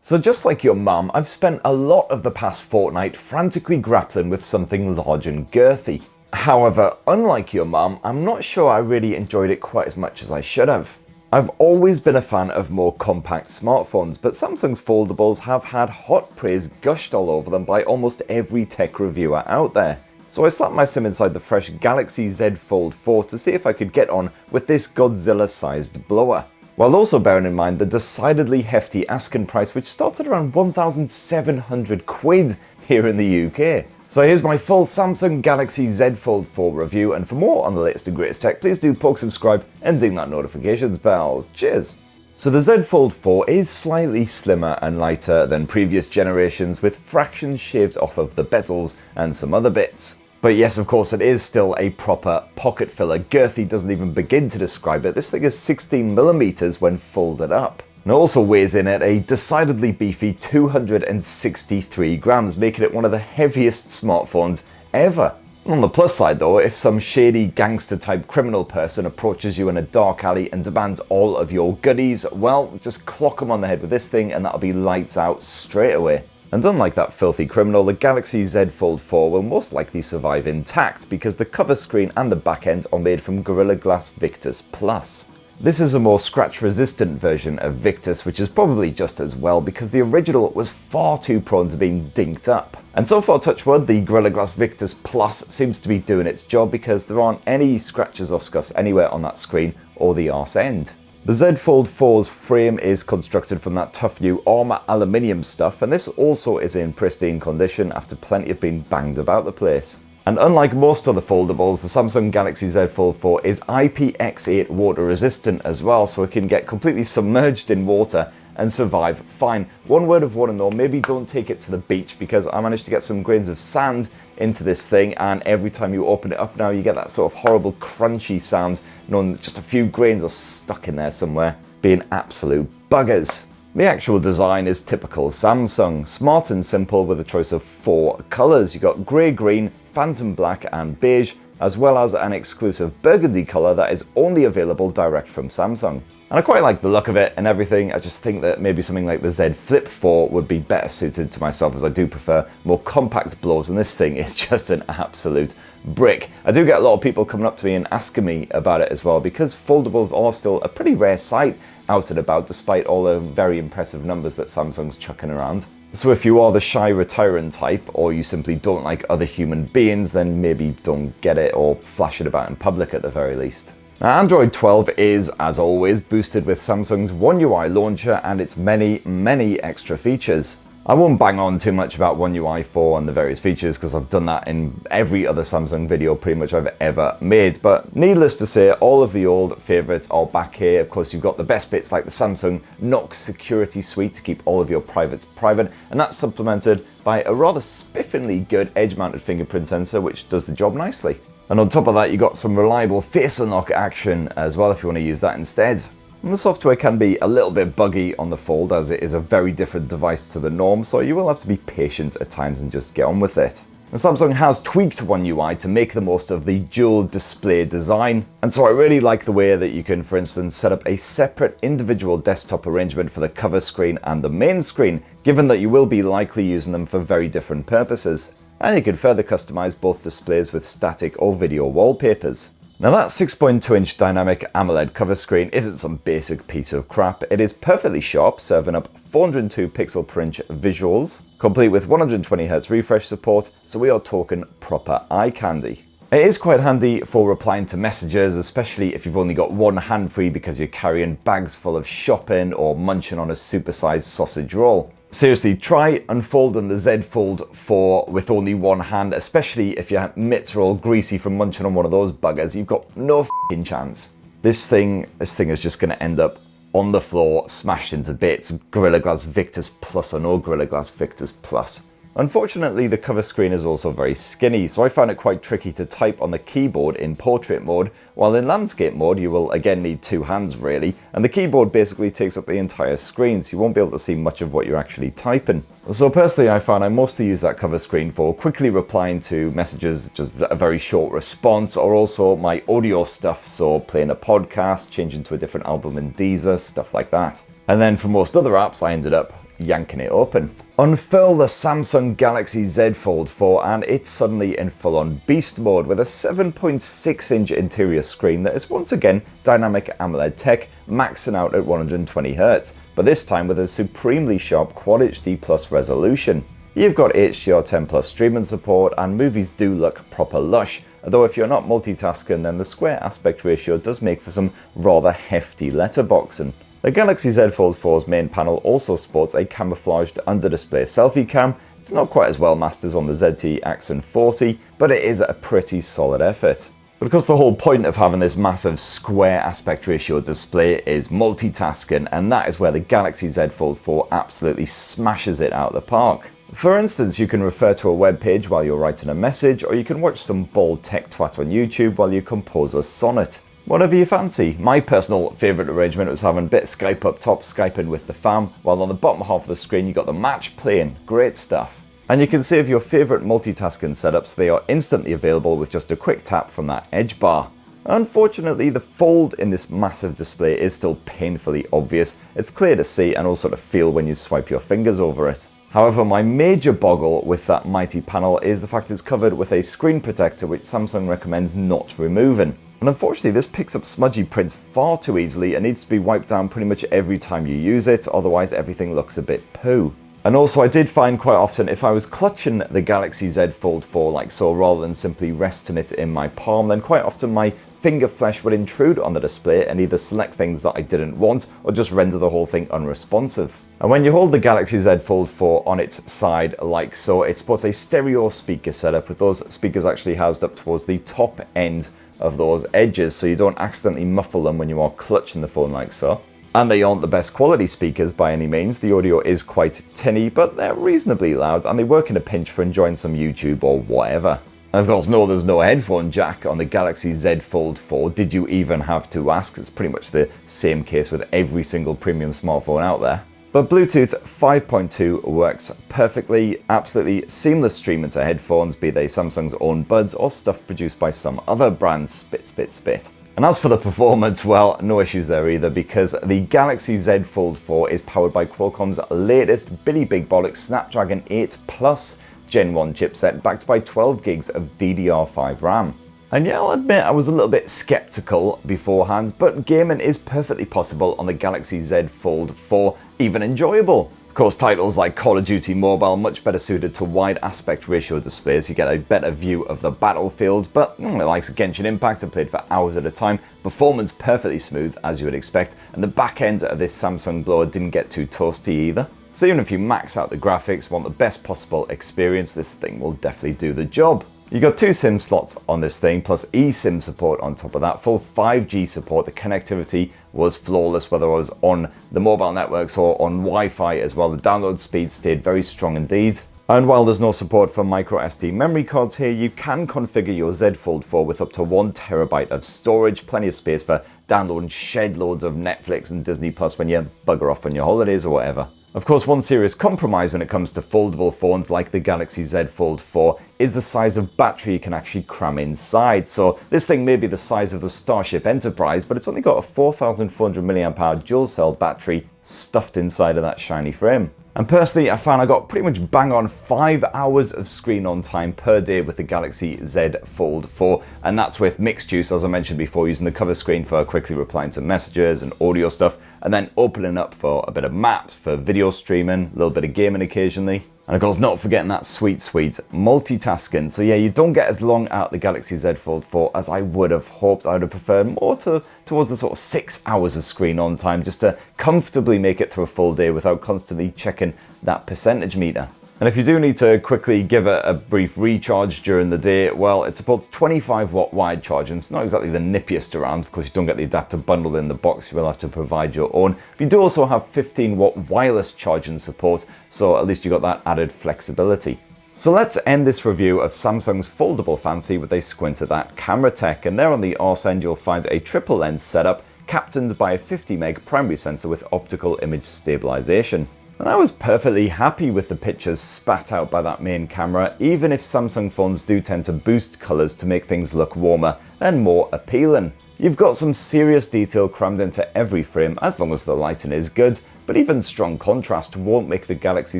So just like your mum, I've spent a lot of the past fortnight frantically grappling with something large and girthy. However, unlike your mum, I'm not sure I really enjoyed it quite as much as I should have. I've always been a fan of more compact smartphones, but Samsung's foldables have had hot praise gushed all over them by almost every tech reviewer out there. So I slapped my SIM inside the fresh Galaxy Z Fold4 to see if I could get on with this Godzilla-sized blower, while also bearing in mind the decidedly hefty asking price, which starts at around 1,700 quid here in the UK. So here's my full Samsung Galaxy Z Fold4 review, and for more on the latest and greatest tech, please do poke subscribe and ding that notifications bell. Cheers! So the Z Fold4 is slightly slimmer and lighter than previous generations, with fractions shaved off of the bezels and some other bits. But yes, of course, it is still a proper pocket filler. Girthy doesn't even begin to describe it. This thing is 16mm when folded up. And it also weighs in at a decidedly beefy 263 grams, making it one of the heaviest smartphones ever. On the plus side though, if some shady gangster type criminal person approaches you in a dark alley and demands all of your goodies, well, just clock them on the head with this thing and that'll be lights out straight away. And unlike that filthy criminal, the Galaxy Z Fold4 will most likely survive intact because the cover screen and the back end are made from Gorilla Glass Victus Plus. This is a more scratch-resistant version of Victus, which is probably just as well because the original was far too prone to being dinked up. And so far, touch wood, the Gorilla Glass Victus Plus seems to be doing its job because there aren't any scratches or scuffs anywhere on that screen or the arse end. The Z Fold4's frame is constructed from that tough new armour aluminium stuff, and this also is in pristine condition after plenty have been banged about the place. And unlike most other foldables, the Samsung Galaxy Z Fold4 is IPX8 water resistant as well, so it can get completely submerged in water and survive fine. One word of warning though, maybe don't take it to the beach, because I managed to get some grains of sand into this thing, and every time you open it up now you get that sort of horrible crunchy sound, knowing that just a few grains are stuck in there somewhere, being absolute buggers. The actual design is typical Samsung, smart and simple with a choice of 4 colours. You've got grey, green, phantom black and beige, as well as an exclusive burgundy colour that is only available direct from Samsung. And I quite like the look of it and everything. I just think that maybe something like the Z Flip 4 would be better suited to myself, as I do prefer more compact blowers, and this thing is just an absolute brick. I do get a lot of people coming up to me and asking me about it as well, because foldables are still a pretty rare sight out and about, despite all the very impressive numbers that Samsung's chucking around. So if you are the shy retiring type, or you simply don't like other human beings, then maybe don't get it or flash it about in public at the very least. Now, Android 12 is, as always, boosted with Samsung's OneUI launcher and its many extra features. I won't bang on too much about OneUI 4 and the various features, because I've done that in every other Samsung video pretty much I've ever made, but needless to say, all of the old favourites are back here. Of course, you've got the best bits like the Samsung Knox security suite to keep all of your privates private, and that's supplemented by a rather spiffingly good edge-mounted fingerprint sensor, which does the job nicely. And on top of that, you got some reliable face unlock action as well if you want to use that instead. And the software can be a little bit buggy on the Fold, as it is a very different device to the norm, so you will have to be patient at times and just get on with it. And Samsung has tweaked OneUI to make the most of the dual display design, and so I really like the way that you can, for instance, set up a separate individual desktop arrangement for the cover screen and the main screen, given that you will be likely using them for very different purposes. And you can further customize both displays with static or video wallpapers. Now that 6.2-inch dynamic AMOLED cover screen isn't some basic piece of crap. It is perfectly sharp, serving up 402 pixel per inch visuals, complete with 120Hz refresh support, so we are talking proper eye candy. It is quite handy for replying to messages, especially if you've only got one hand free because you're carrying bags full of shopping or munching on a supersized sausage roll. Seriously, try unfolding the Z Fold 4 with only one hand, especially if your mitts are all greasy from munching on one of those buggers. You've got no f***ing chance. This thing is just going to end up on the floor, smashed into bits. Gorilla Glass Victus Plus or no Gorilla Glass Victus Plus. Unfortunately, the cover screen is also very skinny, so I found it quite tricky to type on the keyboard in portrait mode, while in landscape mode you will again need 2 hands really, and the keyboard basically takes up the entire screen, so you won't be able to see much of what you're actually typing. So personally, I found I mostly use that cover screen for quickly replying to messages, just a very short response, or also my audio stuff, so playing a podcast, changing to a different album in Deezer, stuff like that. And then for most other apps, I ended up yanking it open. Unfurl the Samsung Galaxy Z Fold4 and it's suddenly in full-on beast mode with a 7.6-inch interior screen that is once again dynamic AMOLED tech, maxing out at 120Hz, but this time with a supremely sharp Quad HD Plus resolution. You've got HDR10+ streaming support and movies do look proper lush, although if you're not multitasking then the square aspect ratio does make for some rather hefty letterboxing. The Galaxy Z Fold4's main panel also sports a camouflaged under-display selfie cam. It's not quite as well mastered as on the ZTE Accent 40, but it is a pretty solid effort. But of course the whole point of having this massive square aspect ratio display is multitasking, and that is where the Galaxy Z Fold4 absolutely smashes it out of the park. For instance, you can refer to a web page while you're writing a message, or you can watch some bald tech twat on YouTube while you compose a sonnet. Whatever you fancy. My personal favourite arrangement was having bit Skype up top, Skyping with the fam, while on the bottom half of the screen you got the match playing. Great stuff. And you can save your favourite multitasking setups. They are instantly available with just a quick tap from that edge bar. Unfortunately, the fold in this massive display is still painfully obvious. It's clear to see and also to feel when you swipe your fingers over it. However, my major boggle with that mighty panel is the fact it's covered with a screen protector which Samsung recommends not removing. And unfortunately, this picks up smudgy prints far too easily and needs to be wiped down pretty much every time you use it, otherwise everything looks a bit poo. And also I did find quite often if I was clutching the Galaxy Z Fold4 like so rather than simply resting it in my palm, then quite often my finger flesh would intrude on the display and either select things that I didn't want or just render the whole thing unresponsive. And when you hold the Galaxy Z Fold4 on its side like so, it sports a stereo speaker setup with those speakers actually housed up towards the top end of those edges so you don't accidentally muffle them when you are clutching the phone like so. And they aren't the best quality speakers by any means. The audio is quite tinny, but they're reasonably loud and they work in a pinch for enjoying some YouTube or whatever. And of course, no, there's no headphone jack on the Galaxy Z Fold4. Did you even have to ask? It's pretty much the same case with every single premium smartphone out there. But Bluetooth 5.2 works perfectly, absolutely seamless streaming to headphones, be they Samsung's own buds or stuff produced by some other brands, spit. And as for the performance, well, no issues there either, because the Galaxy Z Fold4 is powered by Qualcomm's latest Billy Big Bollocks Snapdragon 8 Plus Gen 1 chipset backed by 12 gigs of DDR5 RAM. And yeah, I'll admit I was a little bit skeptical beforehand, but gaming is perfectly possible on the Galaxy Z Fold4, even enjoyable. Of course, titles like Call of Duty Mobile much better suited to wide aspect ratio displays. You get a better view of the battlefield, but the likes of Genshin Impact are played for hours at a time. Performance perfectly smooth, as you would expect, and the back end of this Samsung blower didn't get too toasty either. So even if you max out the graphics, want the best possible experience, this thing will definitely do the job. You got 2 SIM slots on this thing, plus eSIM support on top of that, full 5G support. The connectivity was flawless, whether I was on the mobile networks or on Wi-Fi as well. The download speed stayed very strong indeed. And while there's no support for micro SD memory cards here, you can configure your Z Fold4 with up to 1 TB of storage, plenty of space for downloading shed loads of Netflix and Disney Plus when you bugger off on your holidays or whatever. Of course, one serious compromise when it comes to foldable phones like the Galaxy Z Fold4 is the size of battery you can actually cram inside. So this thing may be the size of the Starship Enterprise, but it's only got a 4,400 mAh dual cell battery stuffed inside of that shiny frame. And personally, I found I got pretty much bang on 5 hours of screen on time per day with the Galaxy Z Fold4, and that's with mixed use, as I mentioned before, using the cover screen for quickly replying to messages and audio stuff, and then opening up for a bit of maps, for video streaming, a little bit of gaming occasionally. And of course, not forgetting that sweet multitasking. So yeah, you don't get as long out the Galaxy Z Fold4 as I would have hoped. I would have preferred more towards the sort of 6 hours of screen on time, just to comfortably make it through a full day without constantly checking that percentage meter. And if you do need to quickly give it a brief recharge during the day, well, it supports 25-watt wired charging. It's not exactly the nippiest around. Of course, you don't get the adapter bundled in the box. You will have to provide your own. But you do also have 15-watt wireless charging support, so at least you got that added flexibility. So let's end this review of Samsung's foldable fancy with a squint at that camera tech. And there on the arse end, you'll find a triple lens setup captained by a 50 meg primary sensor with optical image stabilization. And I was perfectly happy with the pictures spat out by that main camera, even if Samsung phones do tend to boost colours to make things look warmer and more appealing. You've got some serious detail crammed into every frame as long as the lighting is good, but even strong contrast won't make the Galaxy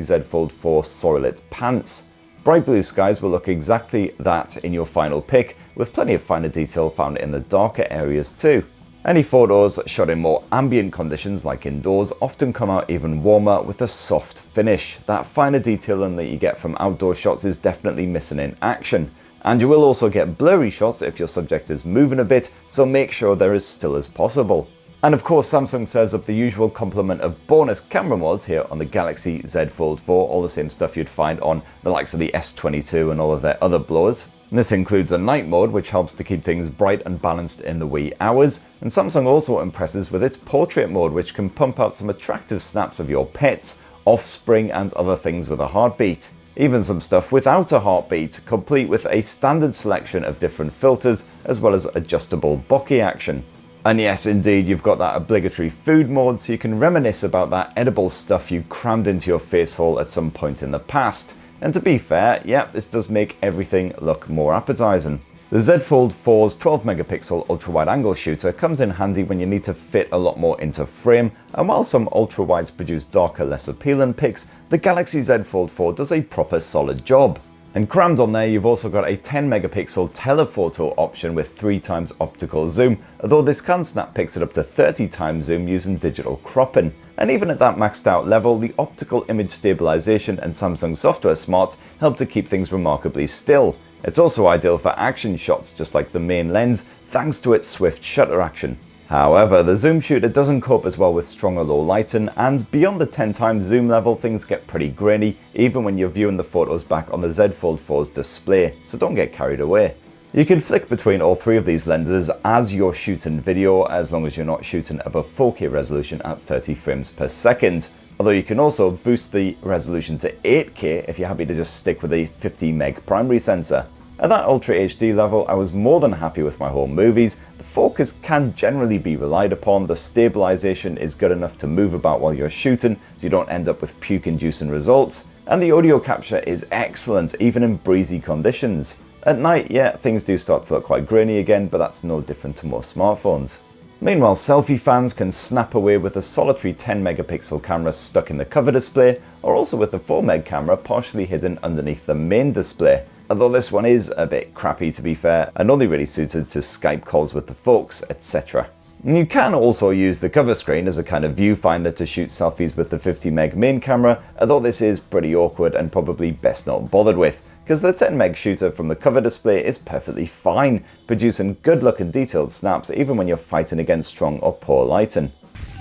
Z Fold4 soil its pants. Bright blue skies will look exactly that in your final pic, with plenty of finer detail found in the darker areas too. Any photos shot in more ambient conditions like indoors often come out even warmer with a soft finish. That finer detailing that you get from outdoor shots is definitely missing in action. And you will also get blurry shots if your subject is moving a bit, so make sure they're as still as possible. And of course, Samsung serves up the usual complement of bonus camera mods here on the Galaxy Z Fold4, all the same stuff you'd find on the likes of the S22 and all of their other blowers. And this includes a night mode, which helps to keep things bright and balanced in the wee hours. And Samsung also impresses with its portrait mode, which can pump out some attractive snaps of your pets, offspring, and other things with a heartbeat. Even some stuff without a heartbeat, complete with a standard selection of different filters, as well as adjustable bokeh action. And yes, indeed, you've got that obligatory food mode, so you can reminisce about that edible stuff you crammed into your face hole at some point in the past. And to be fair, yeah, this does make everything look more appetizing. The Z Fold4's 12 megapixel ultra-wide angle shooter comes in handy when you need to fit a lot more into frame, and while some ultra-wides produce darker, less appealing pics, the Galaxy Z Fold4 does a proper solid job. And crammed on there, you've also got a 10 megapixel telephoto option with 3x optical zoom, although this can snap pics at up to 30x zoom using digital cropping. And even at that maxed out level, the optical image stabilization and Samsung software smarts help to keep things remarkably still. It's also ideal for action shots, just like the main lens, thanks to its swift shutter action. However, the zoom shooter doesn't cope as well with stronger low lighting, and beyond the 10x zoom level, things get pretty grainy, even when you're viewing the photos back on the Z Fold4's display, so don't get carried away. You can flick between all three of these lenses as you're shooting video, as long as you're not shooting above 4K resolution at 30 frames per second. Although you can also boost the resolution to 8K if you're happy to just stick with a 50 meg primary sensor. At that Ultra HD level, I was more than happy with my home movies. The focus can generally be relied upon, the stabilization is good enough to move about while you're shooting so you don't end up with puke-inducing results, and the audio capture is excellent even in breezy conditions. At night, yeah, things do start to look quite grainy again, but that's no different to most smartphones. Meanwhile, selfie fans can snap away with a solitary 10 megapixel camera stuck in the cover display, or also with the 4 meg camera partially hidden underneath the main display. Although this one is a bit crappy to be fair, and only really suited to Skype calls with the folks, etc. You can also use the cover screen as a kind of viewfinder to shoot selfies with the 50 meg main camera, although this is pretty awkward and probably best not bothered with, because the 10 meg shooter from the cover display is perfectly fine, producing good looking detailed snaps even when you're fighting against strong or poor lighting.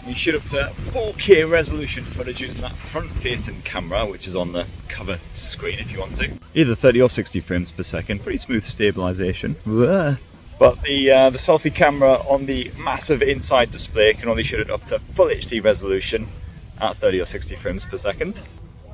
You shoot up to 4K resolution footage using that front-facing camera, which is on the cover screen if you want to. Either 30 or 60 frames per second, pretty smooth stabilization. But the selfie camera on the massive inside display can only shoot it up to full HD resolution at 30 or 60 frames per second.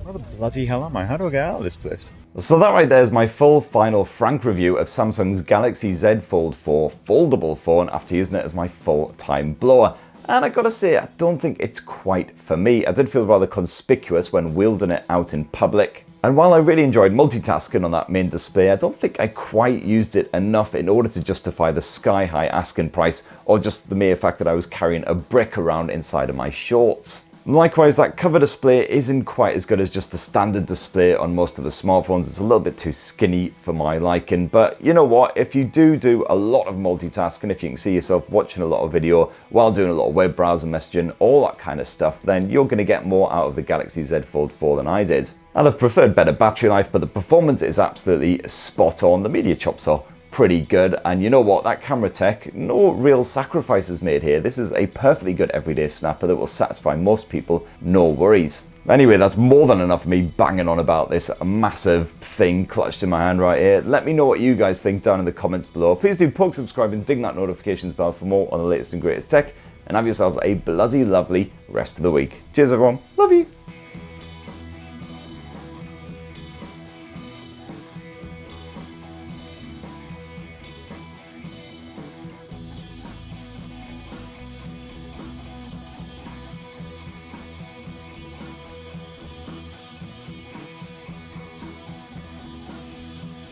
Where the bloody hell am I? How do I get out of this place? So that right there is my full, final, frank review of Samsung's Galaxy Z Fold4 foldable phone after using it as my full-time blower. And I gotta say, I don't think it's quite for me. I did feel rather conspicuous when wielding it out in public. And while I really enjoyed multitasking on that main display, I don't think I quite used it enough in order to justify the sky-high asking price, or just the mere fact that I was carrying a brick around inside of my shorts. Likewise, that cover display isn't quite as good as just the standard display on most of the smartphones. It's a little bit too skinny for my liking, but you know what? If you do a lot of multitasking, if you can see yourself watching a lot of video while doing a lot of web browsing, messaging, all that kind of stuff, then you're going to get more out of the Galaxy Z Fold4 than I did. I'd have preferred better battery life, but the performance is absolutely spot on. The media chops are pretty good, and you know what, that camera tech, no real sacrifices made here. This is a perfectly good everyday snapper that will satisfy most people, no worries. Anyway, that's more than enough of me banging on about this massive thing clutched in my hand right here. Let me know what you guys think down in the comments below. Please do poke, subscribe, and ding that notifications bell for more on the latest and greatest tech, and have yourselves a bloody lovely rest of the week. Cheers everyone, love you.